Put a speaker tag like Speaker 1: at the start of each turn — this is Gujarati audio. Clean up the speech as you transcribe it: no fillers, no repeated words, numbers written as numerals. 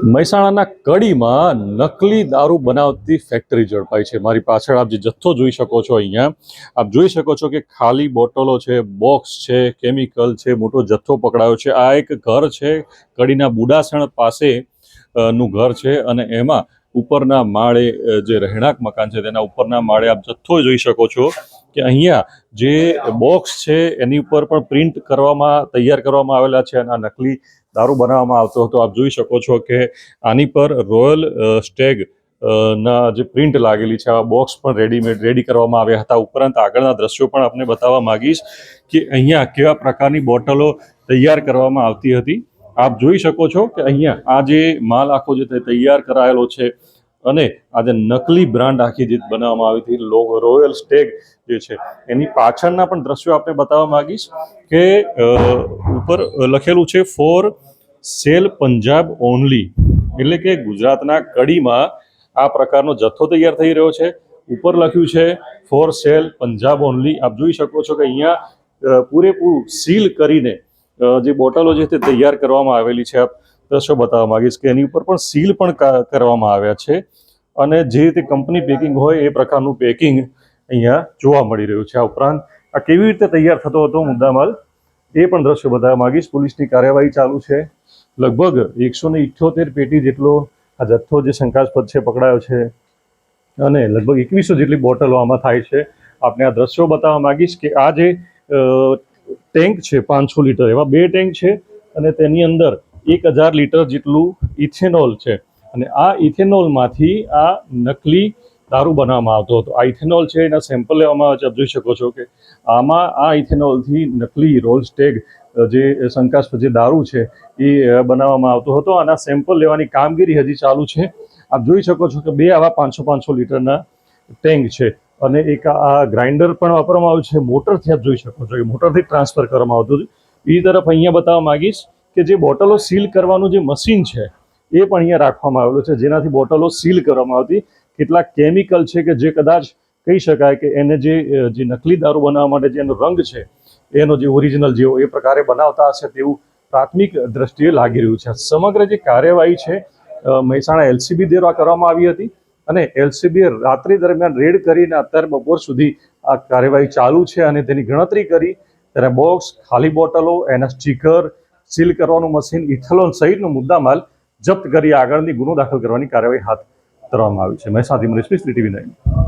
Speaker 1: મહેસાણાના કડીમાં નકલી દારૂ બનાવતી ફેક્ટરી ઝડપાઈ છે। મારી પાછળ આપ જે જથ્થો જોઈ શકો છો, અહીંયા આપ જોઈ શકો છો કે ખાલી બોટલો છે, બોક્સ છે, કેમિકલ છે, મોટો જથ્થો પકડાયો છે। આ એક ઘર છે, કડીના બુડાસણ પાસે નું ઘર છે અને એમાં ઉપરના માળે જે રહેણાંક મકાન છે તેના ઉપરના માળે આપ જથ્થો જોઈ શકો છો કે અહીંયા જે બોક્સ છે એની ઉપર પણ પ્રિન્ટ કરવામાં તૈયાર કરવામાં આવેલા છે અને આ નકલી દારૂ બનાવવામાં આવતો હતો। આપ જોઈ શકો છો કે આની પર રોયલ સ્ટેગ ના જે પ્રિન્ટ લાગેલી છે, આ બોક્સ પણ રેડી કરવામાં આવ્યા હતા। ઉપરાંત આગળના દ્રશ્યો પણ આપને બતાવવા માંગીશ કે અહીંયા કેવા પ્રકારની બોટલો તૈયાર કરવામાં આવતી હતી। આપ જોઈ શકો છો કે અહીંયા આ જે માલ આખો જે તૈયાર કરાયેલો છે અને આ જે નકલી બ્રાન્ડ આખી જે બનાવવામાં આવી હતી રોયલ સ્ટેગ જે છે એની પાછળના પણ દ્રશ્યો આપણે બતાવવા માંગીશ કે ઉપર લખેલું છે ફોર સેલ પંજાબ ઓનલી, એટલે કે ગુજરાતના કડીમાં આ પ્રકારનો જથ્થો તૈયાર થઈ રહ્યો છે। ઉપર લખ્યું છે ફોર સેલ પંજાબ ઓનલી। આપ જોઈ શકો છો કે અહીંયા પૂરેપૂરું સીલ કરીને જે બોટલો છે તે તૈયાર કરવામાં આવેલી છે। આપ દ્રશ્યો બતાવવા માંગીશ કે એની ઉપર પણ સીલ પણ કરવામાં આવ્યા છે અને જે રીતે કંપની પેકિંગ હોય એ પ્રકારનું પેકિંગ અહીંયા જોવા મળી રહ્યું છે। આ ઉપરાંત આ કેવી રીતે તૈયાર થતો હતો મુદ્દામાલ એ પણ દ્રશ્યો બતાવવા માંગીશ। પોલીસની કાર્યવાહી ચાલુ છે। લગભગ 178 પેટી જેટલો આ જથ્થો જે શંકાસ્પદ છે પકડાયો છે અને લગભગ 2100 જેટલી બોટલો આમાં થાય છે। આપણે આ દ્રશ્યો બતાવવા માંગીશ કે આ જે ટેન્ક છે 500 લીટર, એવા 2 ટેન્ક છે અને તેની અંદર 1000 લીટર જેટલું ઇથેનોલ છે અને આ ઇથેનોલમાંથી આ નકલી દારૂ બનાવવામાં આવતો હતો। આ ઇથેનોલ છે એના સેમ્પલ લેવામાં આવે છે। આપ જોઈ શકો છો કે આમાં આ ઇથેનોલથી નકલી રોલ સ્ટેગ જે શંકાસ્પદ જે દારૂ છે એ બનાવવામાં આવતો હતો। આના સેમ્પલ લેવાની કામગીરી હજી ચાલુ છે। આપ જોઈ શકો છો કે 2 આવા 500 લીટરના ટેન્ક છે અને એક આ ગ્રાઇન્ડર પણ વાપરવામાં આવ્યું છે। મોટરથી આપ જોઈ શકો છો કે મોટરથી ટ્રાન્સફર કરવામાં આવતું હતું। બીજી તરફ અહીંયા બતાવવા માંગીશ કે જે બોટલો સીલ કરવાનું જે મશીન છે એ પણ અહીંયા રાખવામાં આવેલું છે, જેનાથી બોટલો સીલ કરવામાં આવતી। કેટલાક કેમિકલ છે કે જે કદાચ કહી શકાય કે એને જે નકલી દારૂ બનાવવા માટે જેનો રંગ છે એનો જે ઓરિજિનલ જેવો એ પ્રકારે બનાવતા હશે તેવું પ્રાથમિક દ્રષ્ટિએ લાગી રહ્યું છે। સમગ્ર જે કાર્યવાહી છે મહેસાણા એલસીબી દ્વારા કરવામાં આવી હતી અને એલસીબીએ રાત્રિ દરમિયાન રેડ કરીને અત્યારે બપોર સુધી આ કાર્યવાહી ચાલુ છે અને તેની ગણતરી કરી ત્યારે બોક્સ, ખાલી બોટલો, એના સ્ટીકર, સીલ કરવાનું મશીન, ઇથેનોલ સહિતનો મુદ્દામાલ જપ્ત કરી આગળની ગુનો દાખલ કરવાની કાર્યવાહી હાથ ધરવામાં આવી છે। મહેસાણાથી મનીષ મિસ્ત્રી, TV9।